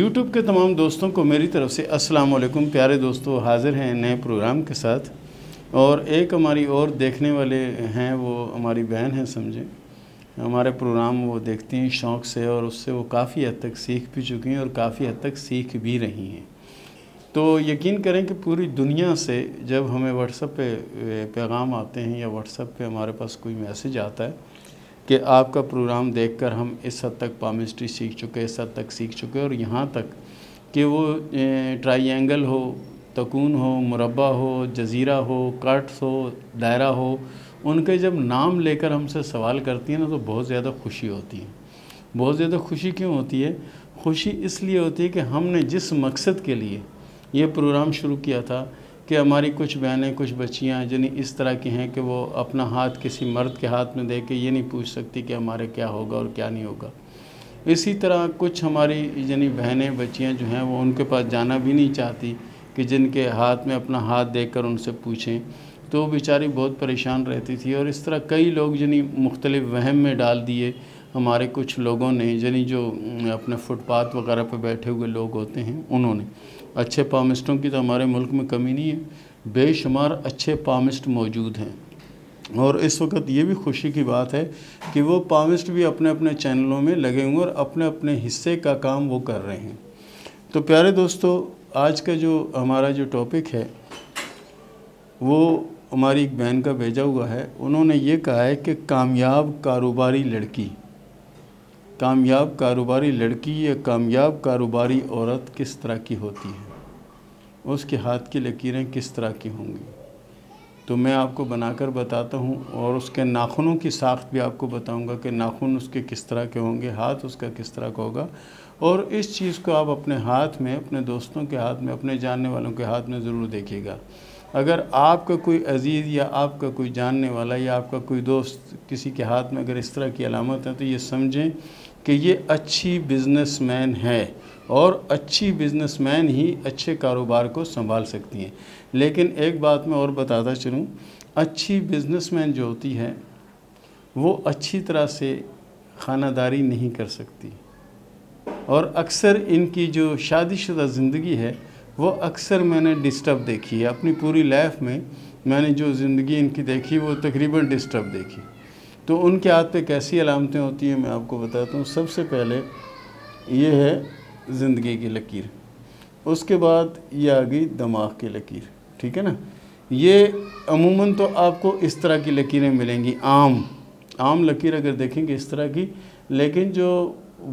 YouTube کے تمام دوستوں کو میری طرف سے السلام علیکم۔ پیارے دوستو، حاضر ہیں نئے پروگرام کے ساتھ، اور ایک ہماری اور دیکھنے والے ہیں، وہ ہماری بہن ہیں سمجھیں۔ ہمارے پروگرام وہ دیکھتی ہیں شوق سے، اور اس سے وہ کافی حد تک سیکھ بھی چکی ہیں اور کافی حد تک سیکھ بھی رہی ہیں۔ تو یقین کریں کہ پوری دنیا سے جب ہمیں واٹس ایپ پہ پیغام آتے ہیں یا واٹس ایپ پہ ہمارے پاس کوئی میسج آتا ہے کہ آپ کا پروگرام دیکھ کر ہم اس حد تک پامسٹری سیکھ چکے، اس حد تک سیکھ چکے، اور یہاں تک کہ وہ ٹرائی اینگل ہو، تکون ہو، مربع ہو، جزیرہ ہو، کٹس ہو، دائرہ ہو، ان کے جب نام لے کر ہم سے سوال کرتی ہیں نا، تو بہت زیادہ خوشی ہوتی ہے۔ بہت زیادہ خوشی کیوں ہوتی ہے؟ خوشی اس لیے ہوتی ہے کہ ہم نے جس مقصد کے لیے یہ پروگرام شروع کیا تھا کہ ہماری کچھ بہنیں، کچھ بچیاں یعنی اس طرح کی ہیں کہ وہ اپنا ہاتھ کسی مرد کے ہاتھ میں دے کے یہ نہیں پوچھ سکتی کہ ہمارے کیا ہوگا اور کیا نہیں ہوگا۔ اسی طرح کچھ ہماری یعنی بہنیں، بچیاں جو ہیں وہ ان کے پاس جانا بھی نہیں چاہتی کہ جن کے ہاتھ میں اپنا ہاتھ دے کر ان سے پوچھیں، تو وہ بیچاری بہت پریشان رہتی تھی۔ اور اس طرح کئی لوگ یعنی مختلف وہم میں ڈال دیے ہمارے کچھ لوگوں نے، یعنی جو اپنے فٹ پاتھ وغیرہ پہ بیٹھے ہوئے لوگ ہوتے ہیں انہوں نے۔ اچھے پامسٹوں کی تو ہمارے ملک میں کمی نہیں ہے، بے شمار اچھے پامسٹ موجود ہیں، اور اس وقت یہ بھی خوشی کی بات ہے کہ وہ پامسٹ بھی اپنے اپنے چینلوں میں لگے ہوئے اور اپنے اپنے حصے کا کام وہ کر رہے ہیں۔ تو پیارے دوستو، آج کا جو ہمارا جو ٹاپک ہے وہ ہماری ایک بہن کا بھیجا ہوا ہے۔ انہوں نے یہ کہا ہے کہ کامیاب کاروباری لڑکی، کامیاب کاروباری لڑکی یا کامیاب کاروباری عورت کس طرح کی ہوتی ہے، اس کے ہاتھ کی لکیریں کس طرح کی ہوں گی۔ تو میں آپ کو بنا کر بتاتا ہوں، اور اس کے ناخنوں کی ساخت بھی آپ کو بتاؤں گا کہ ناخن اس کے کس طرح کے ہوں گے، ہاتھ اس کا کس طرح کا ہوگا۔ اور اس چیز کو آپ اپنے ہاتھ میں، اپنے دوستوں کے ہاتھ میں، اپنے جاننے والوں کے ہاتھ میں ضرور دیکھیے گا۔ اگر آپ کا کوئی عزیز یا آپ کا کوئی جاننے والا یا آپ کا کوئی دوست کسی کے ہاتھ میں اگر اس طرح کی علامت ہے، تو یہ سمجھیں کہ یہ اچھی بزنس مین ہے، اور اچھی بزنس مین ہی اچھے کاروبار کو سنبھال سکتی ہیں۔ لیکن ایک بات میں اور بتاتا چلوں، اچھی بزنس مین جو ہوتی ہے وہ اچھی طرح سے خانہ داری نہیں کر سکتی، اور اکثر ان کی جو شادی شدہ زندگی ہے وہ اکثر میں نے ڈسٹرب دیکھی ہے اپنی پوری لائف میں۔ میں نے جو زندگی ان کی دیکھی وہ تقریباً ڈسٹرب دیکھی۔ تو ان کے ہاتھ پہ کیسی علامتیں ہوتی ہیں میں آپ کو بتاتا ہوں۔ سب سے پہلے یہ ہے زندگی کی لکیر، اس کے بعد یہ آ گئی دماغ کی لکیر، ٹھیک ہے نا۔ یہ عموماً تو آپ کو اس طرح کی لکیریں ملیں گی، عام لکیر اگر دیکھیں گے اس طرح کی۔ لیکن جو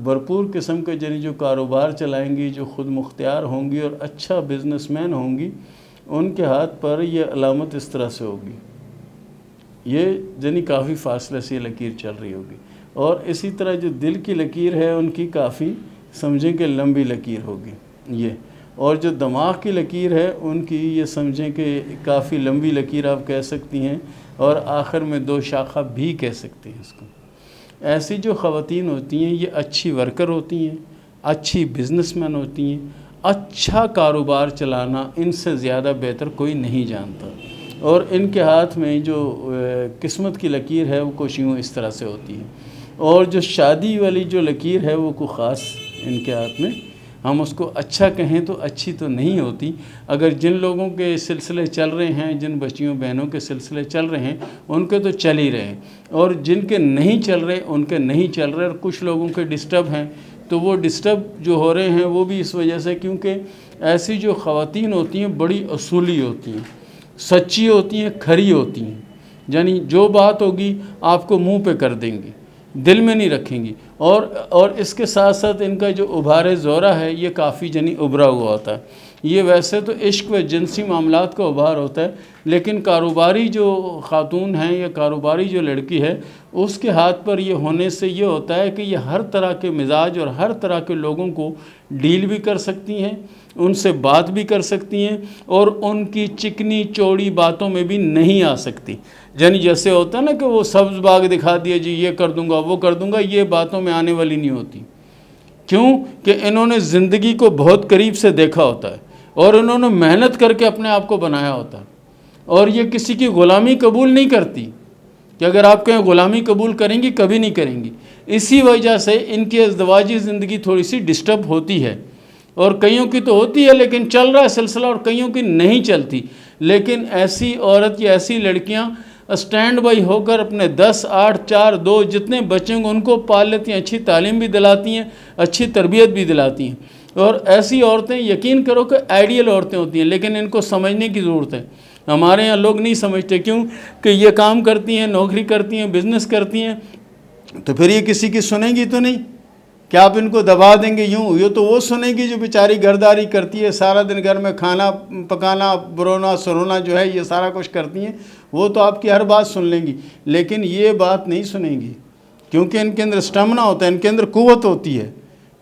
بھرپور قسم کے یعنی جو کاروبار چلائیں گی، جو خود مختار ہوں گی اور اچھا بزنس مین ہوں گی، ان کے ہاتھ پر یہ علامت اس طرح سے ہوگی، یہ یعنی کافی فاصلے سے لکیر چل رہی ہوگی۔ اور اسی طرح جو دل کی لکیر ہے ان کی کافی سمجھیں کہ لمبی لکیر ہوگی یہ، اور جو دماغ کی لکیر ہے ان کی یہ سمجھیں کہ کافی لمبی لکیر آپ کہہ سکتی ہیں، اور آخر میں دو شاخہ بھی کہہ سکتی ہیں اس کو۔ ایسی جو خواتین ہوتی ہیں یہ اچھی ورکر ہوتی ہیں، اچھی بزنس مین ہوتی ہیں۔ اچھا کاروبار چلانا ان سے زیادہ بہتر کوئی نہیں جانتا، اور ان کے ہاتھ میں جو قسمت کی لکیر ہے وہ کچھ یوں اس طرح سے ہوتی ہے۔ اور جو شادی والی جو لکیر ہے وہ کوئی خاص ان کے ہاتھ میں، ہم اس کو اچھا کہیں تو اچھی تو نہیں ہوتی۔ اگر جن لوگوں کے سلسلے چل رہے ہیں، جن بچیوں بہنوں کے سلسلے چل رہے ہیں، ان کے تو چل ہی رہے ہیں، اور جن کے نہیں چل رہے ان کے نہیں چل رہے، اور کچھ لوگوں کے ڈسٹرب ہیں، تو وہ ڈسٹرب جو ہو رہے ہیں وہ بھی اس وجہ سے کیونکہ ایسی جو خواتین ہوتی ہیں بڑی اصولی ہوتی ہیں، سچی ہوتی ہیں، کھری ہوتی ہیں، یعنی جو بات ہوگی آپ کو منہ پہ کر دیں گی، دل میں نہیں رکھیں گی۔ اور اس کے ساتھ ساتھ ان کا جو ابھار زورہ ہے یہ کافی یعنی ابھرا ہوا ہوتا ہے۔ یہ ویسے تو عشق و جنسی معاملات کا ابھار ہوتا ہے، لیکن کاروباری جو خاتون ہیں یا کاروباری جو لڑکی ہے اس کے ہاتھ پر یہ ہونے سے یہ ہوتا ہے کہ یہ ہر طرح کے مزاج اور ہر طرح کے لوگوں کو ڈیل بھی کر سکتی ہیں، ان سے بات بھی کر سکتی ہیں، اور ان کی چکنی چوڑی باتوں میں بھی نہیں آ سکتی۔ یعنی جیسے ہوتا ہے نا کہ وہ سبز باغ دکھا دیا جی، یہ کر دوں گا وہ کر دوں گا، یہ باتوں میں آنے والی نہیں ہوتی۔ کیوں کہ انہوں نے زندگی کو بہت قریب سے دیکھا ہوتا ہے، اور انہوں نے محنت کر کے اپنے آپ کو بنایا ہوتا ہے، اور یہ کسی کی غلامی قبول نہیں کرتی کہ اگر آپ کہیں غلامی قبول کریں گی، کبھی نہیں کریں گی۔ اسی وجہ سے ان کی ازدواجی زندگی تھوڑی سی ڈسٹرب ہوتی ہے، اور کئیوں کی تو ہوتی ہے لیکن چل رہا ہے سلسلہ، اور کئیوں کی نہیں چلتی. لیکن ایسی عورت یا ایسی لڑکیاں اسٹینڈ بائی ہو کر اپنے 10 8 4 2 جتنے بچے ہوں گے ان کو پال لیتی ہیں، اچھی تعلیم بھی دلاتی ہیں، اچھی تربیت بھی دلاتی ہیں. اور ایسی عورتیں یقین کرو کہ آئیڈیل عورتیں ہوتی ہیں، لیکن ان کو سمجھنے کی ضرورت ہے. ہمارے یہاں لوگ نہیں سمجھتے، کیوں کہ یہ کام کرتی ہیں، نوکری کرتی ہیں، بزنس کرتی ہیں، تو پھر یہ کسی کی سنیں گی تو نہیں. کیا آپ ان کو دبا دیں گے یوں؟ یہ تو وہ سنیں گی جو بیچاری گھرداری کرتی ہے، سارا دن گھر میں کھانا پکانا، برونا سرونا جو ہے یہ سارا کچھ کرتی ہیں. وہ تو آپ کی ہر بات سن لیں گی، لیکن یہ بات نہیں سنیں گی، کیونکہ ان کے اندر اسٹیمنا ہوتا ہے، ان کے اندر قوت ہوتی ہے.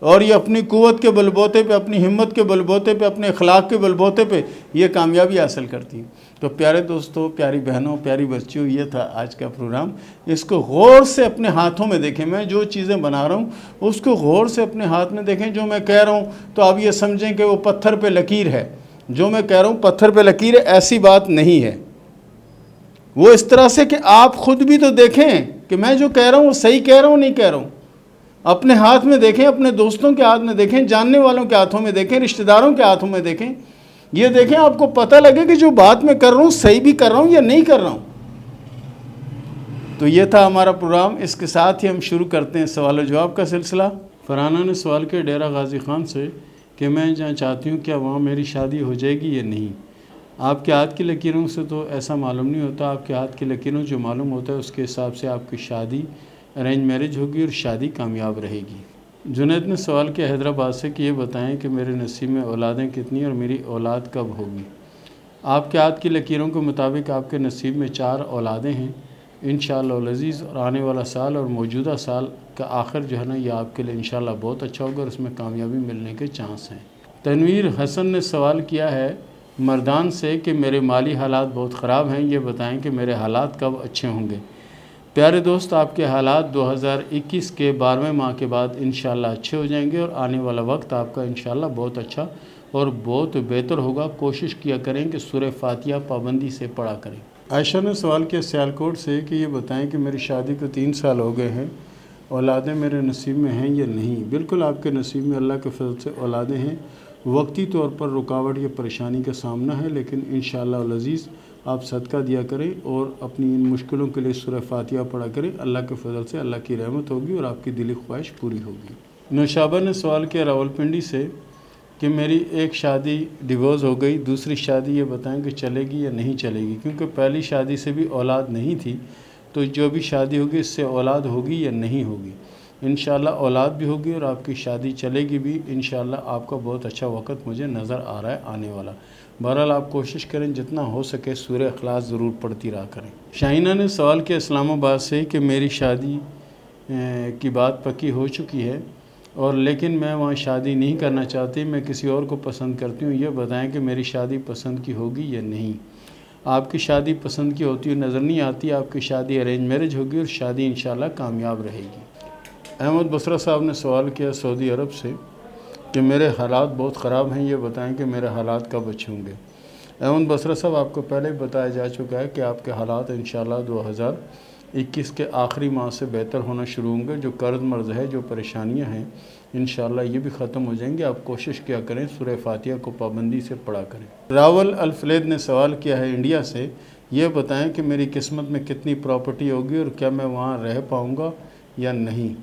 اور یہ اپنی قوت کے بلبوتے پہ، اپنی ہمت کے بلبوتے پہ، اپنے اخلاق کے بلبوتے پہ یہ کامیابی حاصل کرتی ہیں. تو پیارے دوستوں، پیاری بہنوں، پیاری بچیوں، یہ تھا آج کا پروگرام. اس کو غور سے اپنے ہاتھوں میں دیکھیں. میں جو چیزیں بنا رہا ہوں اس کو غور سے اپنے ہاتھ میں دیکھیں. جو میں کہہ رہا ہوں تو آپ یہ سمجھیں کہ وہ پتھر پہ لکیر ہے. جو میں کہہ رہا ہوں پتھر پہ لکیر ہے، ایسی بات نہیں ہے. وہ اس طرح سے کہ آپ خود بھی تو دیکھیں کہ میں جو کہہ رہا ہوں وہ صحیح کہہ رہا ہوں نہیں کہہ رہا ہوں. اپنے ہاتھ میں دیکھیں، اپنے دوستوں کے ہاتھ میں دیکھیں، جاننے والوں کے ہاتھوں میں دیکھیں، رشتہ داروں کے ہاتھوں میں دیکھیں. یہ دیکھیں، آپ کو پتہ لگے کہ جو بات میں کر رہا ہوں صحیح بھی کر رہا ہوں یا نہیں کر رہا ہوں. تو یہ تھا ہمارا پروگرام. اس کے ساتھ ہی ہم شروع کرتے ہیں سوال و جواب کا سلسلہ. فرحانہ نے سوال کیا ڈیرہ غازی خان سے کہ میں جہاں چاہتی ہوں کیا وہاں میری شادی ہو جائے گی یا نہیں. آپ کے ہاتھ کی لکیروں سے تو ایسا معلوم نہیں ہوتا. آپ کے ہاتھ کی لکیروں جو معلوم ہوتا ہے اس کے حساب سے آپ کی شادی ارینج میرج ہوگی اور شادی کامیاب رہے گی. جنید نے سوال کیا حیدرآباد سے کہ یہ بتائیں کہ میرے نصیب میں اولادیں کتنی اور میری اولاد کب ہوگی. آپ کے ہاتھ کی لکیروں کے مطابق آپ کے نصیب میں 4 اولادیں ہیں انشاءاللہ العزیز. اور آنے والا سال اور موجودہ سال کا آخر جو ہے نا یہ آپ کے لیے انشاءاللہ بہت اچھا ہوگا اور اس میں کامیابی ملنے کے چانس ہیں. تنویر حسن نے سوال کیا ہے مردان سے کہ میرے مالی حالات بہت خراب ہیں، یہ بتائیں کہ میرے حالات کب اچھے ہوں گے. پیارے دوست، آپ کے حالات 2021 کے 12ویں ماہ کے بعد انشاءاللہ اچھے ہو جائیں گے اور آنے والا وقت آپ کا انشاءاللہ بہت اچھا اور بہت بہتر ہوگا. کوشش کیا کریں کہ سورہ فاتحہ پابندی سے پڑھا کریں. عائشہ نے سوال کیا سیالکوٹ سے کہ یہ بتائیں کہ میری شادی کو 3 سال ہو گئے ہیں، اولادیں میرے نصیب میں ہیں یا نہیں. بالکل آپ کے نصیب میں اللہ کے فضل سے اولادیں ہیں. وقتی طور پر رکاوٹ یا پریشانی کا سامنا ہے، لیکن انشاءاللہ العزیز آپ صدقہ دیا کریں اور اپنی ان مشکلوں کے لیے سورہ فاتحہ پڑھا کریں. اللہ کے فضل سے اللہ کی رحمت ہوگی اور آپ کی دلی خواہش پوری ہوگی. نوشابہ نے سوال کیا راولپنڈی سے کہ میری ایک شادی ڈیورس ہو گئی، دوسری شادی یہ بتائیں کہ چلے گی یا نہیں چلے گی. کیونکہ پہلی شادی سے بھی اولاد نہیں تھی، تو جو بھی شادی ہوگی اس سے اولاد ہوگی یا نہیں ہوگی. انشاءاللہ اولاد بھی ہوگی اور آپ کی شادی چلے گی بھی. انشاءاللہ آپ کا بہت اچھا وقت مجھے نظر آ رہا ہے آنے والا. بہرحال آپ کوشش کریں جتنا ہو سکے سورہ اخلاص ضرور پڑھتی رہا کریں. شاہینہ نے سوال کیا اسلام آباد سے کہ میری شادی کی بات پکی ہو چکی ہے اور لیکن میں وہاں شادی نہیں کرنا چاہتی، میں کسی اور کو پسند کرتی ہوں. یہ بتائیں کہ میری شادی پسند کی ہوگی یا نہیں. آپ کی شادی پسند کی ہوتی ہوئی نظر نہیں آتی. آپ کی شادی ارینج میرج ہوگی اور شادی انشاءاللہ کامیاب رہے گی. احمد بصرہ صاحب نے سوال کیا سعودی عرب سے کہ میرے حالات بہت خراب ہیں، یہ بتائیں کہ میرے حالات کب اچھے ہوں گے. احمد بصرہ صاحب آپ کو پہلے ہی بتایا جا چکا ہے کہ آپ کے حالات انشاءاللہ 2021 کے آخری ماہ سے بہتر ہونا شروع ہوں گے. جو قرض مرض ہے، جو پریشانیاں ہیں، انشاءاللہ یہ بھی ختم ہو جائیں گے. آپ کوشش کیا کریں سورہ فاتحہ کو پابندی سے پڑھا کریں. راول الفلید نے سوال کیا ہے انڈیا سے، یہ بتائیں کہ میری قسمت میں کتنی پراپرٹی ہوگی اور کیا میں وہاں رہ پاؤں گا یا نہیں.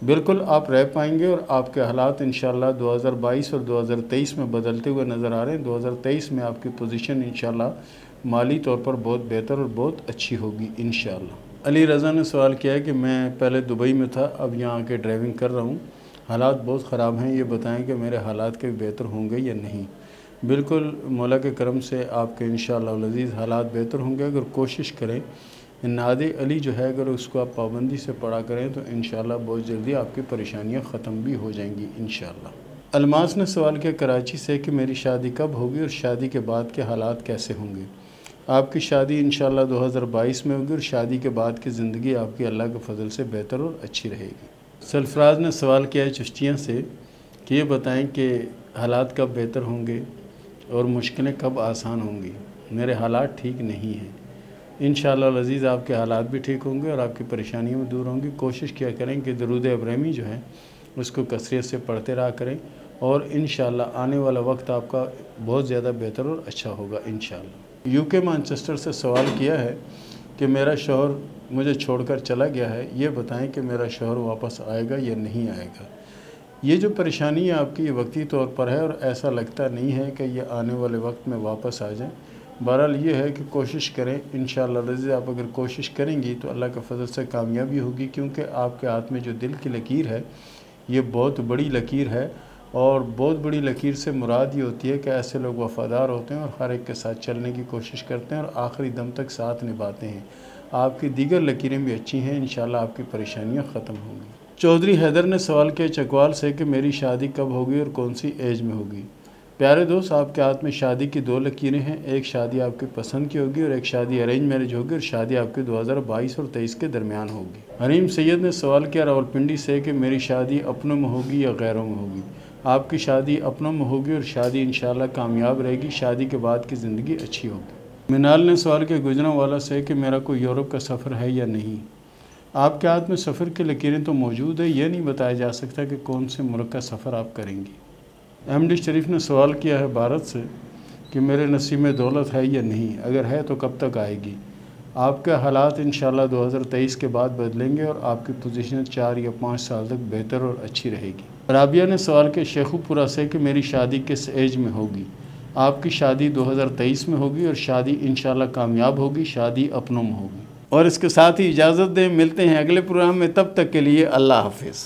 بالکل آپ رہ پائیں گے اور آپ کے حالات انشاءاللہ 2022 اور 2023 میں بدلتے ہوئے نظر آ رہے ہیں. 2023 میں آپ کی پوزیشن انشاءاللہ مالی طور پر بہت بہتر اور بہت اچھی ہوگی انشاءاللہ. علی رضا نے سوال کیا ہے کہ میں پہلے دبئی میں تھا، اب یہاں آ کے ڈرائیونگ کر رہا ہوں، حالات بہت خراب ہیں، یہ بتائیں کہ میرے حالات کے بہتر ہوں گے یا نہیں. بالکل مولا کے کرم سے آپ کے انشاءاللہ العزیز حالات بہتر ہوں گے اگر کوشش کریں. ناد علی جو ہے اگر اس کو آپ پابندی سے پڑھا کریں تو انشاءاللہ بہت جلدی آپ کی پریشانیاں ختم بھی ہو جائیں گی انشاءاللہ. الماس نے سوال کیا کراچی سے کہ میری شادی کب ہوگی اور شادی کے بعد کے حالات کیسے ہوں گے. آپ کی شادی انشاءاللہ 2022 میں ہوگی اور شادی کے بعد کی زندگی آپ کی اللہ کے فضل سے بہتر اور اچھی رہے گی. سرفراز نے سوال کیا ہے چشتیاں سے کہ یہ بتائیں کہ حالات کب بہتر ہوں گے اور مشکلیں کب آسان ہوں گی. میرے حالات ٹھیک نہیں ہیں. انشاءاللہ العزیز آپ کے حالات بھی ٹھیک ہوں گے اور آپ کی پریشانیوں میں دور ہوں گی. کوشش کیا کریں کہ درود ابراہیمی جو ہے اس کو کثرت سے پڑھتے رہا کریں اور انشاءاللہ آنے والا وقت آپ کا بہت زیادہ بہتر اور اچھا ہوگا انشاءاللہ۔ UK مانچسٹر سے سوال کیا ہے کہ میرا شوہر مجھے چھوڑ کر چلا گیا ہے، یہ بتائیں کہ میرا شوہر واپس آئے گا یا نہیں آئے گا۔ یہ جو پریشانی ہے آپ کی، یہ وقتی طور پر ہے اور ایسا لگتا نہیں ہے کہ یہ آنے والے وقت میں واپس آ جائیں۔ بہرحال یہ ہے کہ کوشش کریں، انشاءاللہ رضی آپ اگر کوشش کریں گی تو اللہ کے فضل سے کامیابی ہوگی، کیونکہ آپ کے ہاتھ میں جو دل کی لکیر ہے یہ بہت بڑی لکیر ہے، اور بہت بڑی لکیر سے مراد یہ ہوتی ہے کہ ایسے لوگ وفادار ہوتے ہیں اور ہر ایک کے ساتھ چلنے کی کوشش کرتے ہیں اور آخری دم تک ساتھ نبھاتے ہیں۔ آپ کی دیگر لکیریں بھی اچھی ہیں، انشاءاللہ آپ کی پریشانیاں ختم ہوں گی۔ چودھری حیدر نے سوال کیا چکوال سے کہ میری شادی کب ہوگی اور کون سی ایج میں ہوگی؟ پیارے دوست، آپ کے ہاتھ میں شادی کی 2 لکیریں ہیں، ایک شادی آپ کی پسند کی ہوگی اور ایک شادی ارینج میرج ہوگی، اور شادی آپ کی 2022 اور 23 کے درمیان ہوگی۔ حریم سید نے سوال کیا راولپنڈی سے کہ میری شادی اپنوں میں ہوگی یا غیروں میں ہوگی؟ آپ کی شادی اپنوں میں ہوگی اور شادی انشاءاللہ کامیاب رہے گی، شادی کے بعد کی زندگی اچھی ہوگی۔ منال نے سوال کیا گجرانوالہ سے کہ میرا کوئی یورپ کا سفر ہے یا نہیں؟ آپ کے ہاتھ میں سفر کی لکیریں تو موجود ہیں، یہ نہیں بتایا جا سکتا کہ کون سے ملک کا سفر آپ کریں گی۔ MD شریف نے سوال کیا ہے بھارت سے کہ میرے نصیب میں دولت ہے یا نہیں، اگر ہے تو کب تک آئے گی؟ آپ کے حالات انشاءاللہ 2023 کے بعد بدلیں گے اور آپ کی پوزیشن 4 یا 5 سال تک بہتر اور اچھی رہے گی۔ رابعہ نے سوال کیا شیخو پورہ سے کہ میری شادی کس ایج میں ہوگی؟ آپ کی شادی 2023 میں ہوگی اور شادی انشاءاللہ کامیاب ہوگی، شادی اپنوں میں ہوگی۔ اور اس کے ساتھ ہی اجازت دیں، ملتے ہیں اگلے پروگرام میں، تب تک کے لیے اللہ حافظ۔